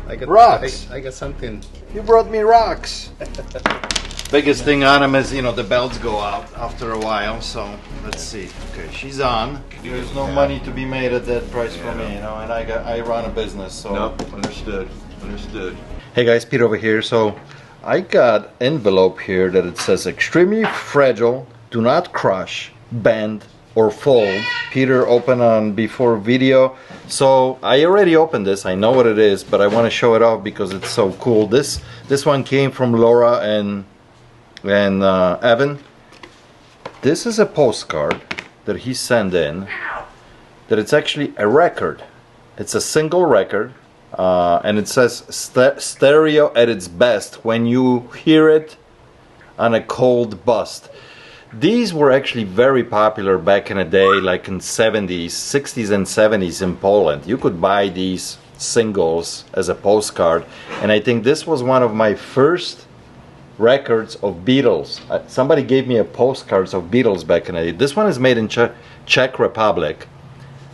I got rocks. I got something. You brought me rocks. Biggest thing on them is, you know, the belts go out after a while. So let's see. Okay, she's on. There's no money to be made at that price for me, you know, and I run a business. So no, understood. Hey guys, Pete over here. So I got envelope here that it says extremely fragile, do not crush, bend or fold. Peter opened on before video. So I already opened this, I know what it is, but I want to show it off because it's so cool. This one came from Laura and Evan. This is a postcard that he sent in, that it's actually a record. It's a single record. And it says stereo at its best when you hear it on a cold bus. These were actually very popular back in the day, like in 70s, 60s and 70s in Poland. You could buy these singles as a postcard, and I think this was one of my first records of Beatles. Somebody gave me a postcards of Beatles back in the day. This one is made in Czech Republic.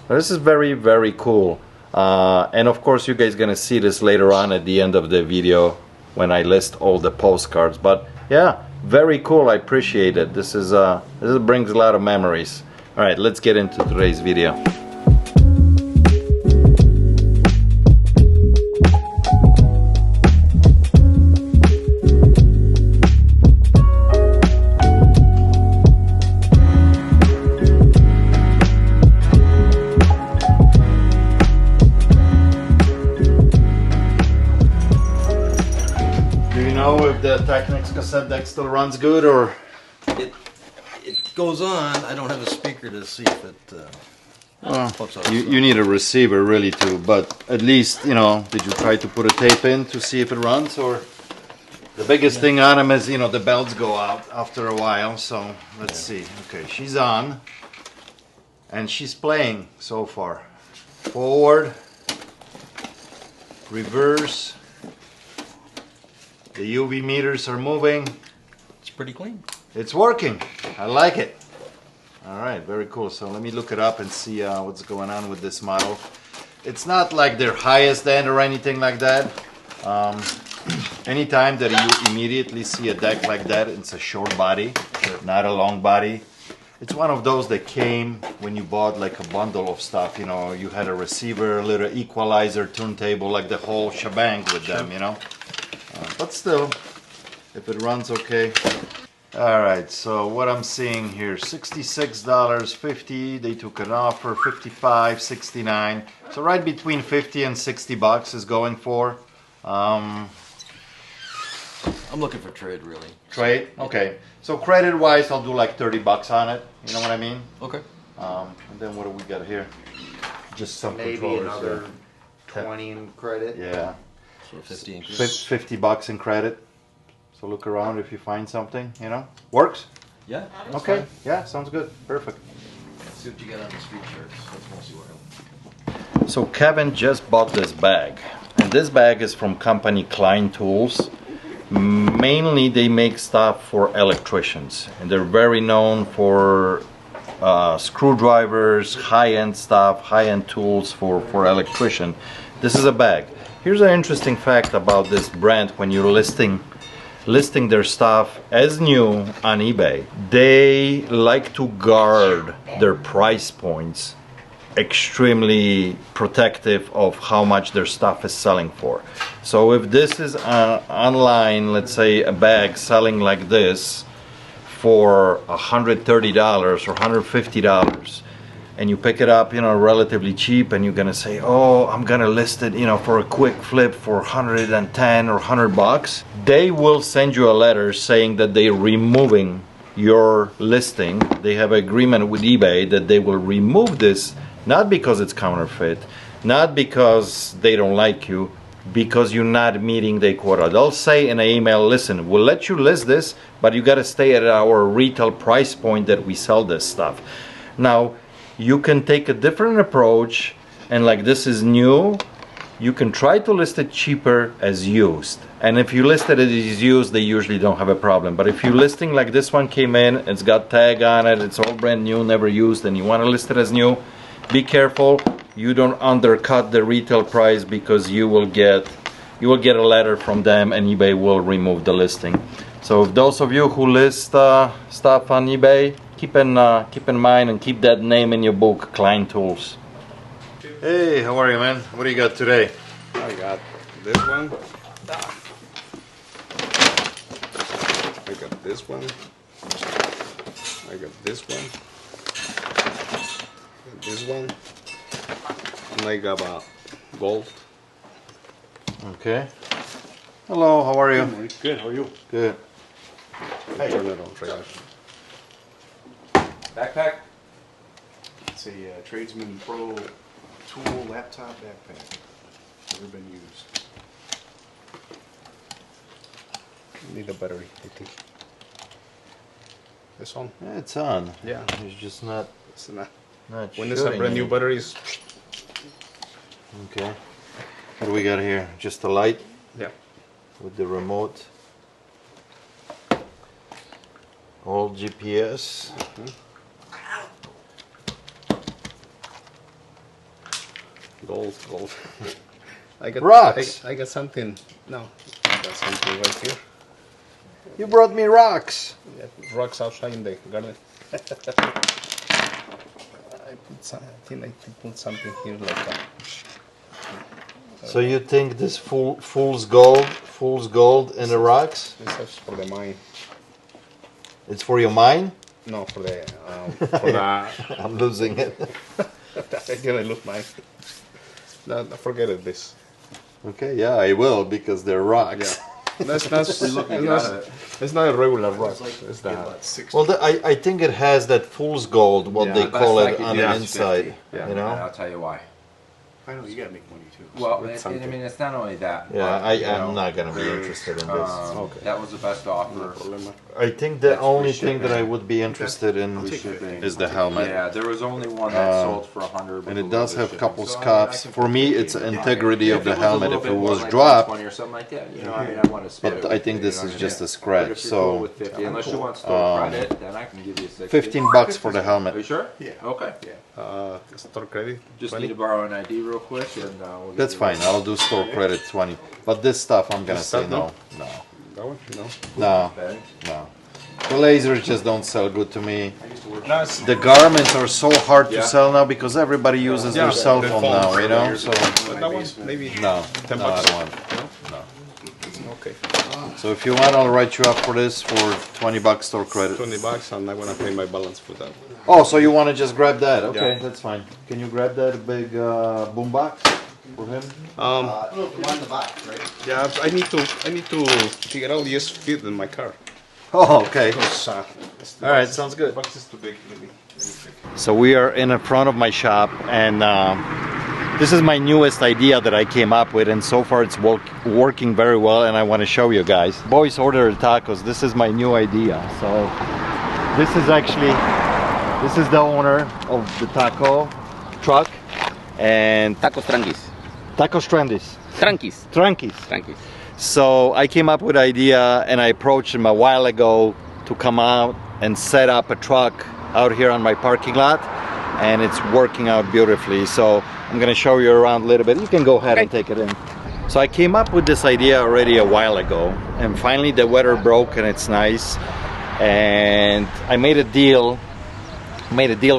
This is very, very cool. And of course you guys gonna see this later on at the end of the video when I list all the postcards. But yeah, very cool. I appreciate it. This brings a lot of memories. All right, let's get into today's video. The Technics cassette deck still runs good, or it goes on. I don't have a speaker to see if it pops out. You need a receiver really too, but at least, you know, did you try to put a tape in to see if it runs? Or the biggest thing on them is, you know, the belts go out after a while. So let's see. Okay, she's on and she's playing so far. Forward, reverse. The UV meters are moving. It's pretty clean. It's working. I like it. All right, very cool. So let me look it up and see what's going on with this model. It's not like their highest end or anything like that. Anytime that you immediately see a deck like that, it's a short body, not a long body. It's one of those that came when you bought like a bundle of stuff. You know, you had a receiver, a little equalizer, turntable, like the whole shebang with them, you know. But still, if it runs okay. Alright, so what I'm seeing here, $66.50. They took an offer, $55, $69. So right between 50 and 60 bucks is going for. I'm looking for trade, really. Trade? Okay. So credit wise, I'll do like 30 bucks on it. You know what I mean? Okay. And then what do we got here? Just some Maybe controllers. another 20 in credit. Yeah. So 50 bucks in credit. So look around if you find something, you know. Works? Yeah. Okay. Fine. Yeah, sounds good. Perfect. Let's see what you get on the street shirts. That's mostly what So Kevin just bought this bag. And this bag is from company Klein Tools. Mainly they make stuff for electricians. And they're very known for screwdrivers, high-end stuff, high-end tools for electrician. This is a bag. Here's an interesting fact about this brand. When you're listing their stuff as new on eBay, they like to guard their price points, extremely protective of how much their stuff is selling for. So if this is online, let's say a bag selling like this for $130 or $150, and you pick it up, you know, relatively cheap, and you're gonna say, oh, I'm gonna list it, you know, for a quick flip for 110 or 100 bucks. They will send you a letter saying that they're removing your listing. They have an agreement with eBay that they will remove this, not because it's counterfeit, not because they don't like you, because you're not meeting the quota. They'll say in an email, listen, we'll let you list this, but you gotta stay at our retail price point that we sell this stuff. Now, you can take a different approach, and like this is new, you can try to list it cheaper as used. And if you list it as used, they usually don't have a problem. But if you're listing like this one came in, it's got tag on it, it's all brand new, never used, and you want to list it as new, be careful you don't undercut the retail price, because you will get you will get a letter from them and eBay will remove the listing. So if those of you who list stuff on eBay, keep in mind and keep that name in your book, Klein Tools. Hey, how are you, man? What do you got today? I got this one. I got this one. I got this one. This one. And I got gold. Okay. Hello, how are you? Good, how are you? Good. Hey. Turn it on, try that. Backpack? It's a Tradesman Pro tool laptop backpack. Never been used. Need a battery, I think. This one? Yeah, it's on. Yeah. It's just not It's not. not When it's a brand new shooting. batteries. Okay. What do we got here? Just a light Yeah. with the remote. All GPS. Gold, gold. I got Rocks. I got something. No, I got something right here. You brought me rocks. Yeah, rocks outside in the garden. I think I put something here like that. So you think this fool's gold in the rocks? This is for the mine. It's for your mine? No, for the for the. I'm losing it. I didn't lose mine. No, forget it. This. Okay, yeah, I will because they're rocks. Yeah. That's not. It's not a regular rock. It's that. Well, I think it has that fool's gold, what Yeah. they The call best I it could on do the is inside. 50. Yeah. You know? And I'll tell you why. I know you gotta make money too. Well, It's I something. mean, it's not only that. Yeah, but, you know, I'm not gonna be interested in this. Okay. That was the best offer. Problema. I think the That's only free thing that I shipping. would be interested in Shipping. is the helmet. Yeah, there was only one that sold for 100. And it does have a couple scuffs. For me, it's the integrity of the helmet. If it was dropped, or something like that, you know, I mean, I want to split but it. I think this is just a scratch. So, So, with 50, unless you want store credit, then I can give you 60. $15 for the Are you helmet. sure? Yeah. Okay. Store credit. Just 20? need to borrow an ID real quick, and we'll get That's you fine. ready. I'll do store credit 20. But this stuff, I'm gonna This say stuff, no, no, That one? No. no, Okay. no. The lasers just don't sell good to me. No, it's The garments are so hard to Yeah. sell now because everybody uses their cell phone now, you know. So that one. Maybe. no, 10 no, I bucks. don't want. Okay. So if you want, I'll write you up for this for $20 store credit. $20, and I wanna pay my balance for that. Oh, so you want to just grab that? Okay, Yeah. that's fine. Can you grab that big boom box for him? Yeah, I need to figure out just fit in my car. Oh, okay. Because, All right, sounds good. box is too big. Maybe. So we are in the front of my shop, and this is my newest idea that I came up with, and so far it's working very well, and I want to show you guys. Boys order tacos. This is my new idea. So this is the owner of the taco truck, and Tacos tranquis. Tacos Trendis. Tranquis. Tranquis. Tranquis. So I came up with an idea, and I approached him a while ago to come out and set up a truck out here on my parking lot, and it's working out beautifully. So I'm gonna show you around a little bit. You can go ahead and take it in. So I came up with this idea already a while ago, and finally the weather broke and it's nice, and I made a deal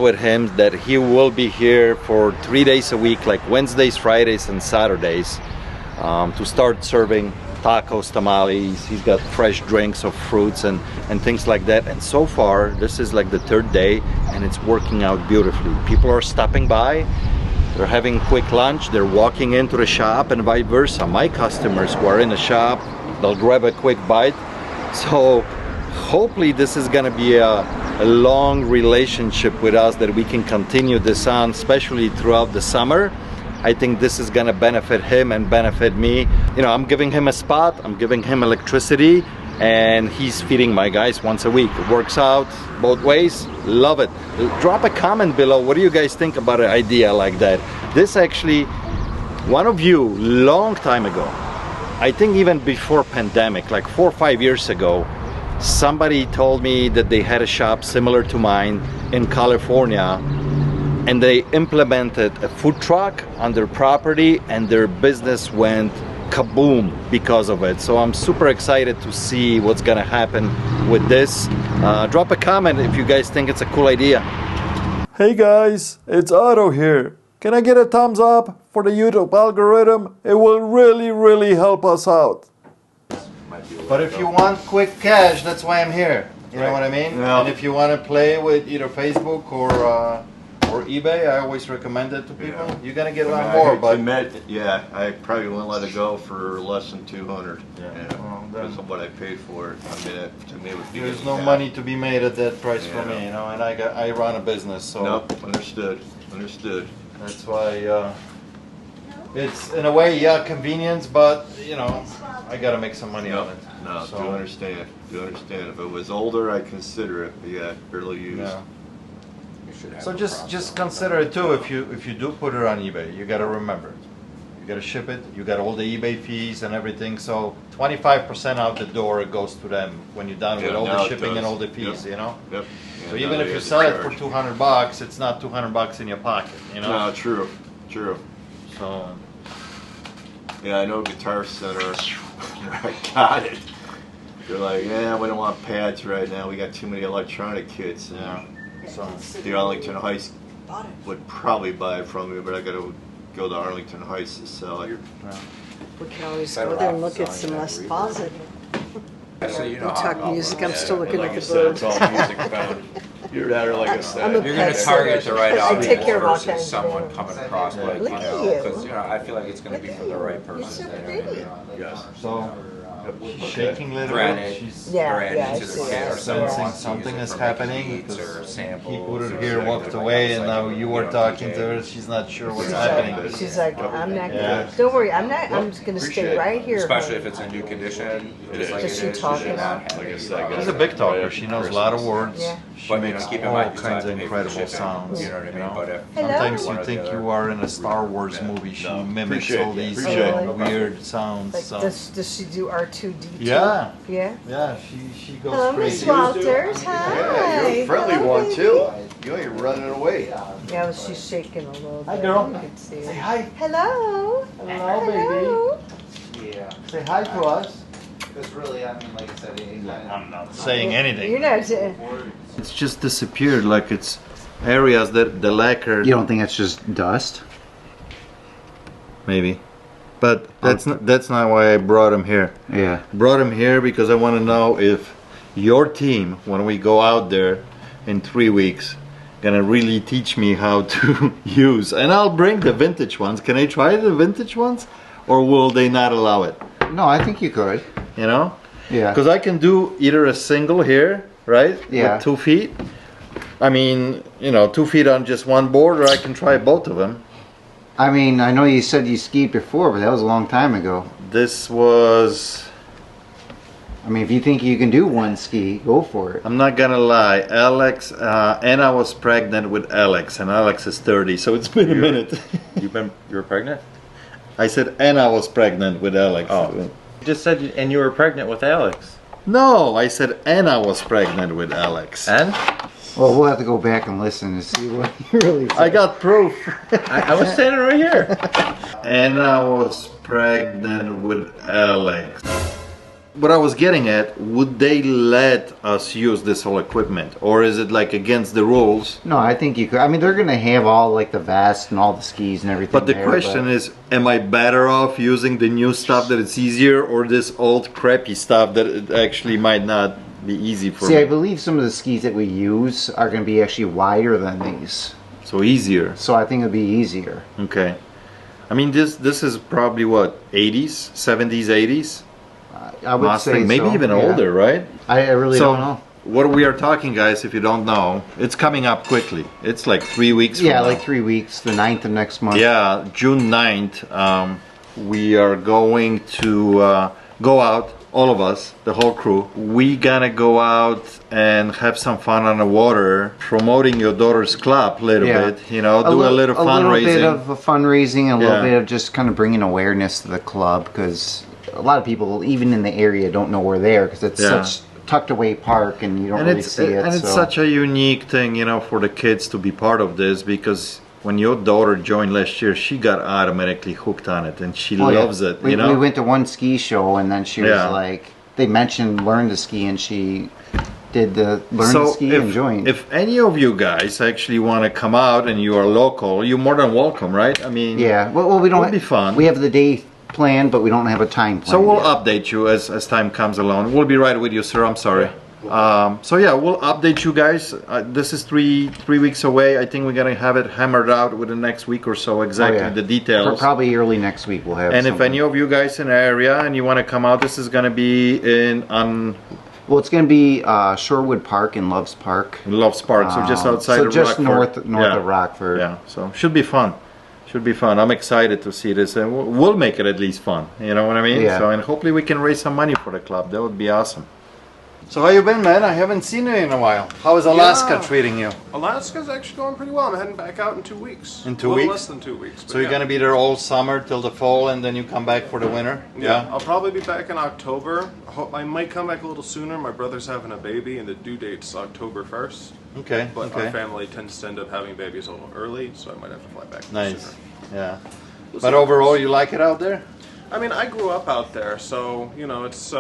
with him that he will be here for 3 days a week, like Wednesdays, Fridays, and Saturdays, to start serving tacos, tamales. He's got fresh drinks of fruits and things like that. And so far, this is like the third day, and it's working out beautifully. People are stopping by, they're having quick lunch, they're walking into the shop, and vice versa. My customers who are in the shop, they'll grab a quick bite. So hopefully this is gonna be a long relationship with us, that we can continue this on, especially throughout the summer. I think this is gonna benefit him and benefit me. You know, I'm giving him a spot, I'm giving him electricity, and he's feeding my guys once a week. It works out both ways. Love it. Drop a comment below. What do you guys think about an idea like that? This actually, one of you, long time ago, I think even before pandemic, like 4 or 5 years ago, somebody told me that they had a shop similar to mine in California, and they implemented a food truck on their property, and their business went kaboom because of it. So I'm super excited to see what's gonna happen with this. Drop a comment if you guys think it's a cool idea. Hey guys, it's Otto here. Can I get a thumbs up for the YouTube algorithm? It will really help us out. But if you want quick cash, that's why I'm here. You know what I mean? Yeah. And if you want to play with either Facebook or eBay, I always recommend it to people. Yeah. You're gonna get a I lot mean, more, I hate to but admit, yeah, I probably wouldn't let it go for less than 200. Yeah. Well, then- Because of what I paid for it. I mean, to me, it would be. there's no money to be made at that price for Yeah. me, you know. And I run a business, so Nope, understood. Understood. that's why it's in a way, yeah, convenience, but you know, I gotta make some money on it. No, So, do understand. Do understand. If it was older, I'd consider it. But yeah, barely used. yeah. So just consider it too. If you do put it on eBay, you gotta remember, you gotta ship it. You got all the eBay fees and everything. So 25% out the door it goes to them when you're done with Yeah, all now the it shipping and does. all the fees. Yep. You know. Yep. So Yeah, even now if they you have to sell it for charge. $200, it's not $200 in your pocket. You know. No, true. True. So Yeah, I know Guitar Center. I got it. They're like, yeah, we don't want pads right now. We got too many electronic kits. yeah. So The Arlington Heights would probably buy it from me, but I gotta go to Arlington Heights to sell it. We can always go there and look at some Les Closet. So you know We talk how- music, I'm still looking like at you the said, bird. it's all music bound. You're that or like I I'm a said. You're gonna pet target sitter. the right I audience take care of all kinds versus of someone animals. coming across like, Look you at know, you. because, you know, I feel like it's gonna be Look from at the you. right You're person. so you know what I pretty. mean? Yes. so she's shaking a little Granted, bit. She's Yeah, brand yeah, I into the see kit that. or someone sensing wants to use something it is for making happening beats because or samples he put it or here, something walked like away, that. and Like, now you were know, talking DJ. to her. She's not sure what's She's happening. like, she's like, I'm not Yeah. gonna, don't worry, I'm just gonna Appreciate stay it. right here. Especially honey. if it's a new condition, just like Does it she is, talk you should enough? not have Like I it. said, She's a big talker. She knows a lot of words. Yeah. She But, you know, makes keep in all mind, you still kinds have of to pay for incredible shipping, sounds. you know what I mean? But if Sometimes one you or think the other- you are in a Star Wars movie. She No. mimics Appreciate all it. these Appreciate it. weird sounds. Like, So. does she do R2D2? Yeah. Yeah? Yeah, she goes Hello, Miss crazy. Walters, hi. Yeah, you're a friendly Hello, one baby. too. You ain't running away. Yeah, well, she's shaking a little bit. Hi, girl. You can see Say her. hi. Hello. Hello, Hello. Yeah, Say hi to us. because really, I mean, like I said, I'm not saying anything. You're not. It's just disappeared, like it's areas that the lacquer. You don't think it's just dust? Maybe, but that's not why I brought him here. Yeah. Brought him here because I want to know if your team, when we go out there in 3 weeks, gonna really teach me how to use. And I'll bring the vintage ones. Can I try the vintage ones, or will they not allow it? No, I think you could. You know, Yeah. because I can do either a single here, right? Yeah. With 2 feet. I mean, you know, 2 feet on just one board, or I can try both of them. I mean, I know you said you skied before, but that was a long time ago. This was. I mean, if you think you can do one ski, go for it. I'm not gonna lie, Alex, and I was pregnant with Alex, and Alex is 30, so it's been a minute. You were pregnant? I said, and I was pregnant with Alex. Oh. You just said, and you were pregnant with Alex. No, I said, and I was pregnant with Alex. And? Well, we'll have to go back and listen to see what you really said. I got proof. I was standing right here. And I was pregnant with Alex. What I was getting at, would they let us use this whole equipment? Or is it like against the rules? No, I think you could. I mean, they're going to have all like the vest and all the skis and everything. But the there, question is, am I better off using the new stuff that it's easier, or this old crappy stuff that it actually might not be easy for See, I me? believe some of the skis that we use are going to be actually wider than these. So easier. So I think it'll be easier. Okay. I mean, this is probably what, 80s, 70s, 80s? I would Mustang, say maybe so, even yeah. older, right? I really So, don't know. what we are talking, guys, if you don't know, it's coming up quickly. It's like 3 weeks from Yeah, now. like 3 weeks, the 9th of next month. Yeah, June 9th, we are going to go out, all of us, the whole crew. We gonna go out and have some fun on the water, promoting your daughter's club a little Yeah. bit, you know, do a little fundraising. bit of fundraising and a Yeah. little bit of just kind of bringing awareness to the club, because a lot of people, even in the area, don't know we're there because it's Yeah. such tucked away park and you don't And really it's see it. and it's so. such a unique thing, you know, for the kids to be part of this, because when your daughter joined last year, she got automatically hooked on it, and she Oh, yeah. loves it. We, You know, we went to one ski show, and then she was Yeah. like, they mentioned learn to ski, and she did the learn to ski and joined. if any of you guys actually want to come out and you are local, you're more than welcome, right? I mean, Yeah, well, we don't. It'll be fun. We have the day planned, but we don't have a time plan. So we'll yet. update you as time comes along. We'll be right with you, sir. I'm sorry. So yeah, we'll update you guys. This is three weeks away. I think we're gonna have it hammered out within the next week or so. Exactly Oh, yeah. the details. Probably early next week we'll have. And if something. any of you guys in the area and you want to come out, this is gonna be on Well, it's going to be Shorewood Park in Loves Park. Loves Park, so just outside so of just Rockford. north Yeah. of Rockford. Yeah, so should be fun. Should be fun. I'm excited to see this, and we'll make it at least fun. You know what I mean? Yeah. So, and hopefully we can raise some money for the club. That would be awesome. So how you been, man? I haven't seen you in a while. How is Alaska treating you? Alaska's actually going pretty well. I'm heading back out in 2 weeks. In 2 a little weeks? less than 2 weeks. So you're gonna be there all summer till the fall, and then you come back for the winter? Yeah, I'll probably be back in October. I might come back a little sooner. My brother's having a baby, and the due date's October 1st. Okay. But okay. our family tends to end up having babies a little early, so I might have to fly back Nice. sooner. Yeah. We'll But see. overall, you like it out there? I mean, I grew up out there, so you know, it's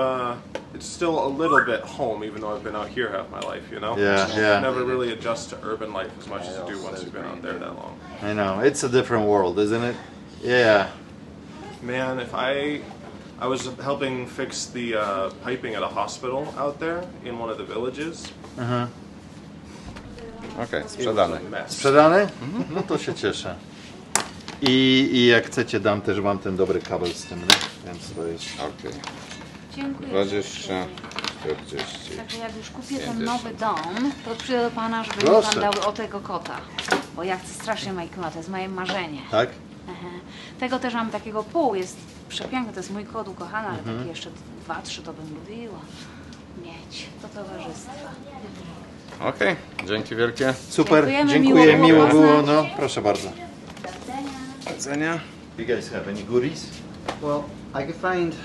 still a little bit home, even though I've been out here half my life. You know, Yeah, yeah. You never really adjust to urban life as much as you do once you've been out there that long. I know. It's a different world, isn't it? Yeah. Man, if I was helping fix the piping at a hospital out there in one of the villages. Aha. Okej, It was sprzedane. a mess. Sprzedany? No to się cieszę. I jak chcecie, dam też wam ten dobry kabel z tym, nie? Więc to jest... Okej. Dziękuję. 20, 40. Także jak już kupię ten nowy dom, to przyjdę do pana, żeby mi Proszę. pan dał o tego kota. Bo ja chcę strasznie Michaela, to jest moje marzenie. Tak? Aha. Tego też mam takiego pół, jest przepiękny, to jest mój kot ukochany, ale takie jeszcze 2-3 to bym lubiła mieć do towarzystwa. Okej, dzięki wielkie. Super, Dziękujemy, dziękuję, miło miło było było, poznać. no proszę bardzo. Do widzenia. You guys have any goodies? Well, I could find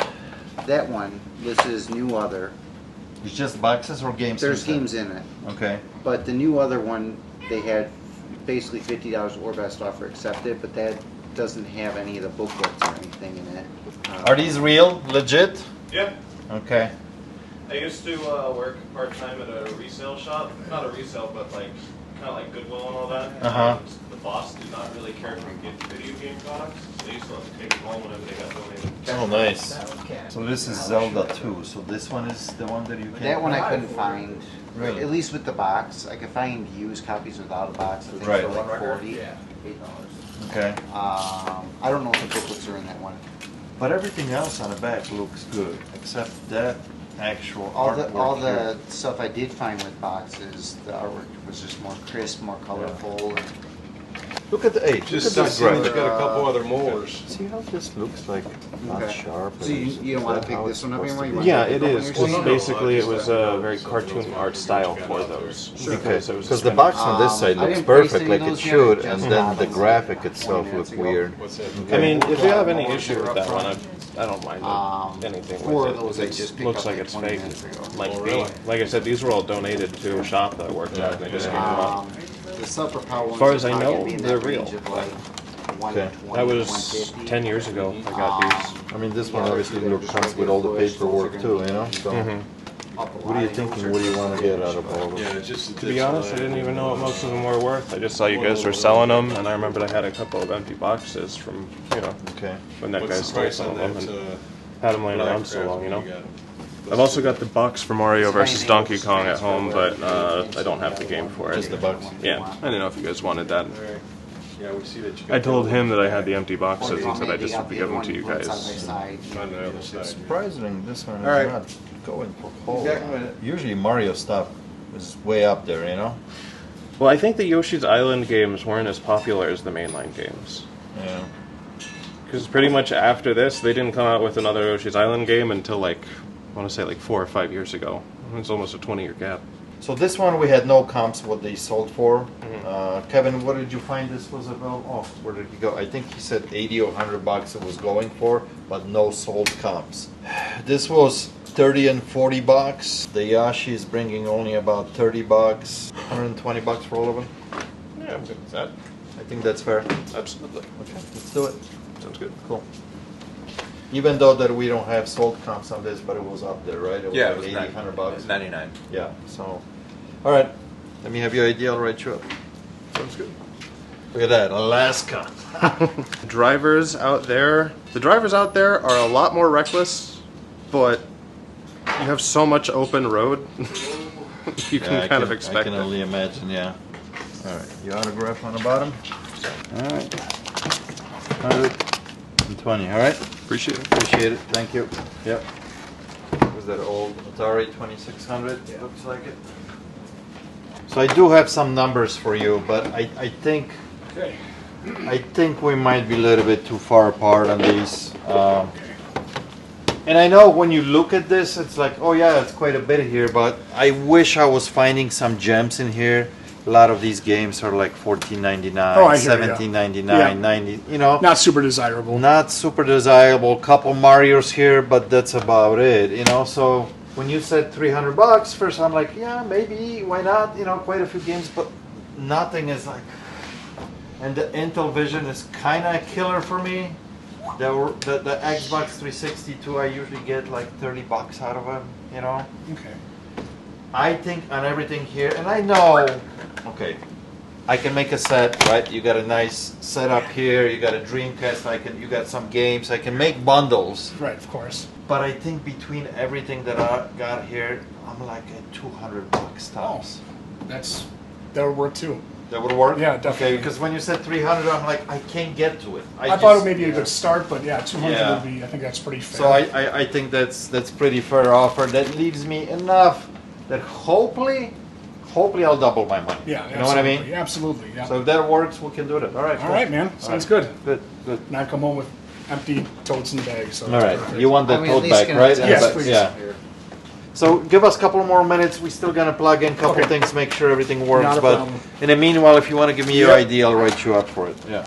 that one. This is New Other. It's just boxes or games? There's inside? games in it. Okay. But the New Other one, they had basically $50 or best offer accepted, but that doesn't have any of the booklets or anything in it. Are these real, legit? Yep. Okay. I used to work part-time at a resale shop. Not a resale, but like kind of like Goodwill and all that. Uh-huh. And the boss did not really care to get video game products. So they used to have to take them home whenever they got donated. Oh, nice. So this is Zelda 2. So this one is the one that you can... That one I couldn't find. Really? At least with the box. I could find used copies without a box, I think Right. for like 40. Okay. I don't know if the booklets are in that one. But everything else on the back looks good, except that actual All artwork the here. stuff I did find with boxes, the artwork was just more crisp, more colorful. And Look at the age. Just look at this it's graphic. got a couple other molars. See how this looks like not Okay. sharp. So you don't want to pick this one up anymore? You want Yeah, to pick it up one is. yourself? Because basically it was a very cartoon art style for those. Because it was Because the box on this side I looks didn't place perfect any like of it those yet, should, just and then the got graphic 20 itself minutes looked ago. weird. I mean, if you have any issue with that one, I don't mind anything 4 with of it. those I It just picked looks up like like it's 20 fake. minutes ago. Might be. Like I said, these were all donated to a shop that I worked at, and they just came out. The Super Power ones As far as are I probably know, gonna be in they're that real. range of like Okay. 120, That was 150. 10 years ago I got these. I mean, this one obviously comes with all the paperwork too, you know? So, what are you thinking? What do you want to get out of all of them? To be honest, I didn't even know what most of them were worth. I just saw you guys were selling them, and I remembered I had a couple of empty boxes from, you know, Okay. when that guy stole some of them and had them laying around so long, you know. I've also got the box for Mario vs. Donkey Kong at home, but I don't have the game for it. Just the box? Yeah, I didn't know if you guys wanted that. I told him that I had the empty boxes and said I just would give them to you guys. Surprising, this one is All right. not going for whole. Usually Mario stuff is way up there, you know? Well, I think the Yoshi's Island games weren't as popular as the mainline games. Yeah. Because pretty much after this, they didn't come out with another Yoshi's Island game until like, I want to say like 4 or 5 years ago. It's almost a 20-year gap. So this one we had no comps what they sold for. Kevin, what did you find this was about? Oh, where did he go? I think he said 80 or 100 bucks it was going for, but no sold comps. This was 30 and 40 bucks. The Yashi is bringing only about 30 bucks. 120 bucks for all of them. Yeah, I'm good with that. I think that's fair. Absolutely. Okay, let's do it. Sounds good. Cool. Even though that we don't have sold comps on this, but it was up there, right? It was Yeah, like it was 80, 100 bucks. 99. Yeah, so, all right. Let me have your idea, I'll write you up. Sounds good. Look at that, Alaska. Drivers out there, the drivers out there are a lot more reckless, but you have so much open road, you can kind of expect I can it. only imagine, yeah. All right, your autograph on the bottom. All right. 120, all right? Appreciate it. Appreciate it, thank you. Yep. Was that old Atari 2600? Yeah. Looks like it. So I do have some numbers for you, but I think I think we might be a little bit too far apart on these. And I know when you look at this, it's like, oh yeah, it's quite a bit here, but I wish I was finding some gems in here. A lot of these games are like $14.99, $17.99, Yeah. $90, you know. Not super desirable. Not super desirable. Couple Marios here, but that's about it, you know. So when you said $300, first I'm like, yeah, maybe, why not? You know, quite a few games, but nothing is like. And the Intel Vision is kind of a killer for me. The Xbox 360 too, I usually get like $30 out of them, you know. Okay. I think on everything here, and I know, okay, I can make a set, right? You got a nice setup here, you got a Dreamcast, you got some games, I can make bundles. Right, of course. But I think between everything that I got here, I'm like at $200 tops. That would work too. That would work? Yeah, definitely. Okay, because when you said 300, I'm like, I can't get to it. I thought it may be a good start, but yeah, 200 would be, I think that's pretty fair. So I think that's pretty fair offer. That leaves me enough that hopefully I'll double my money. Yeah, you know what I mean? Absolutely, yeah. So if that works, we can do that. All right. All right, man. Sounds good. Good. Not come home with empty totes and bags. So All right. perfect. You want that tote bag, right? Yes, please. Yeah. So give us a couple more minutes. We're still gonna plug in a couple things, make sure everything works. Not a But problem. in the meanwhile, if you want to give me your ID, I'll write you up for it. Yeah.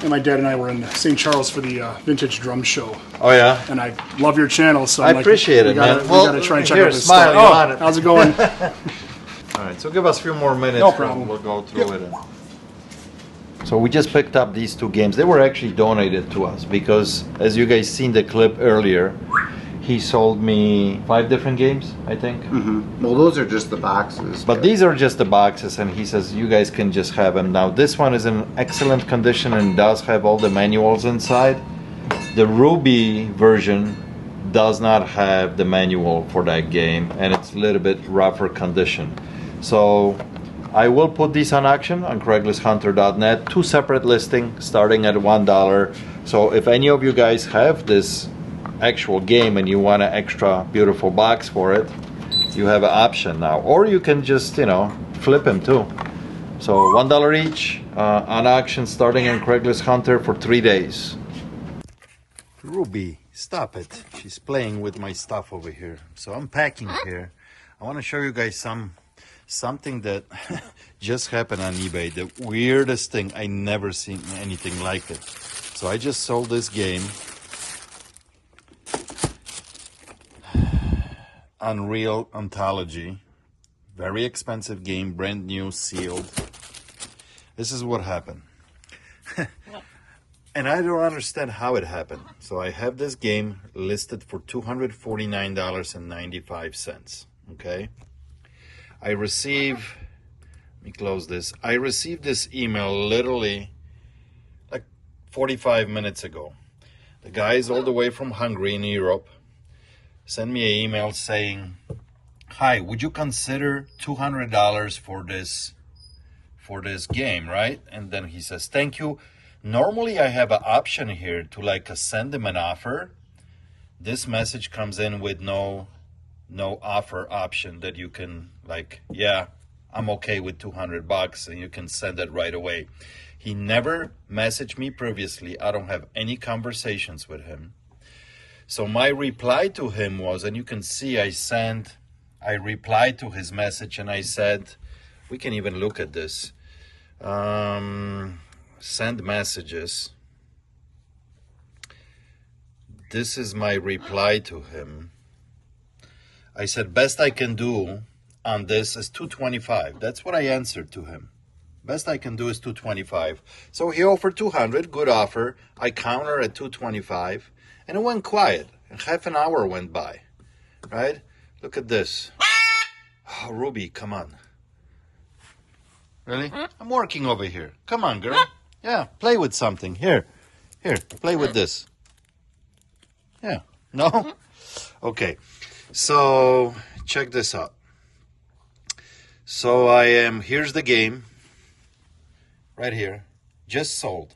And my dad and I were in St. Charles for the vintage drum show. Oh yeah. And I love your channel, so I appreciate it, man. We gotta try and check here, out this smile, stuff. you want it. How's it going? All right. So give us a few more minutes. No problem. We'll go through it. So we just picked up these two games. They were actually donated to us because, as you guys seen the clip earlier, he sold me 5 different games, I think. Mm-hmm. Well, those are just the boxes. But these are just the boxes, and he says you guys can just have them. Now this one is in excellent condition and does have all the manuals inside. The Ruby version does not have the manual for that game, and it's a little bit rougher condition. So I will put these on auction on CraigslistHunter.net. 2 separate listings starting at $1. So if any of you guys have this actual game and you want an extra beautiful box for it, you have an option now. Or you can just, you know, flip them too. So $1 each on auction starting on Craigslist Hunter for 3 days. Ruby, stop it. She's playing with my stuff over here. So I'm packing here. I want to show you guys something that just happened on eBay. The weirdest thing. I never seen anything like it. So I just sold this game. Unreal Anthology. Very expensive game, brand new, sealed. This is what happened. And I don't understand how it happened. So I have this game listed for $249.95. Okay. I receive, let me close this. I received this email literally like 45 minutes ago. The guy is all the way from Hungary in Europe. Send me an email saying, hi, would you consider $200 for this game, right? And then he says, thank you. Normally I have an option here to like send him an offer. This message comes in with no offer option that you can like, yeah, I'm okay with $200 and you can send it right away. He never messaged me previously. I don't have any conversations with him. So my reply to him was, and you can see I replied to his message and I said, we can even look at this. Send messages. This is my reply to him. I said, best I can do on this is $225. That's what I answered to him. Best I can do is 225. So he offered 200, good offer. I counter at 225, and it went quiet. And half an hour went by, right? Look at this. Oh, Ruby, come on. Really? I'm working over here. Come on, girl. Yeah, play with something. Here, play with this. Yeah, no? Okay, so check this out. So here's the game. Right here, just sold.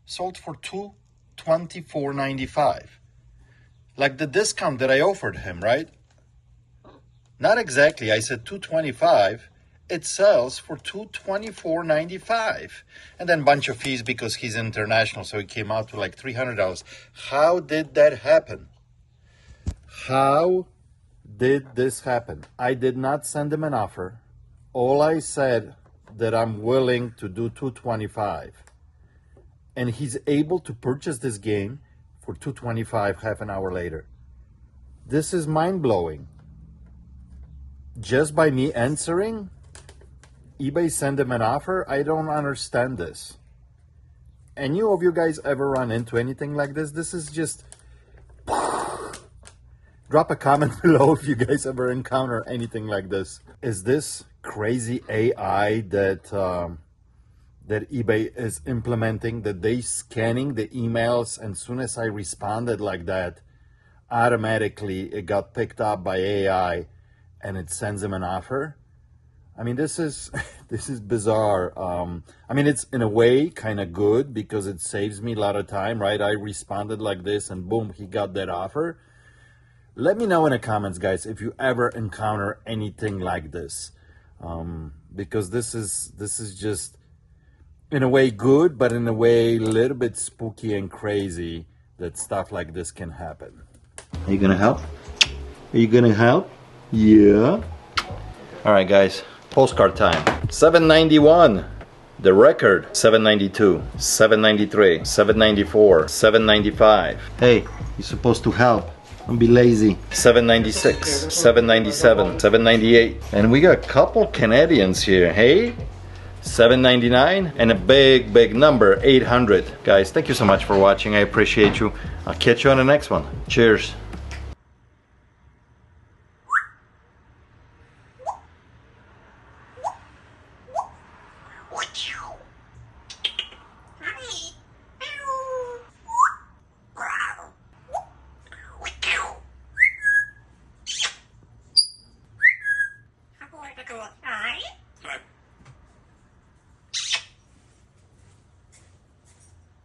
Sold for $224.95. Like the discount that I offered him, right? Not exactly, I said $225. It sells for $224.95. And then bunch of fees because he's international, so it came out to like $300. How did that happen? How did this happen? I did not send him an offer. All I said that I'm willing to do $225. And he's able to purchase this game for $225 half an hour later. This is mind-blowing. Just by me answering, eBay sent him an offer? I don't understand this. Any of you guys ever run into anything like this? This is just... Drop a comment below if you guys ever encounter anything like this. Is this crazy AI that eBay is implementing, that they scanning the emails, and as soon as I responded like that, automatically it got picked up by AI and it sends them an offer? I mean, this is bizarre. I mean, it's in a way kind of good because it saves me a lot of time, right? I responded like this and boom, he got that offer. Let me know in the comments, guys, if you ever encounter anything like this, because this is just in a way good, but in a way a little bit spooky and crazy that stuff like this can happen. Are you gonna help? Are you gonna help? Yeah. All right, guys. Postcard time. 791. The record. 792. 793. 794. 795. Hey, you're supposed to help. Don't be lazy. 796, 797, 798. And we got a couple Canadians here, hey? 799 and a big number, 800. Guys, thank you so much for watching. I appreciate you. I'll catch you on the next one. Cheers.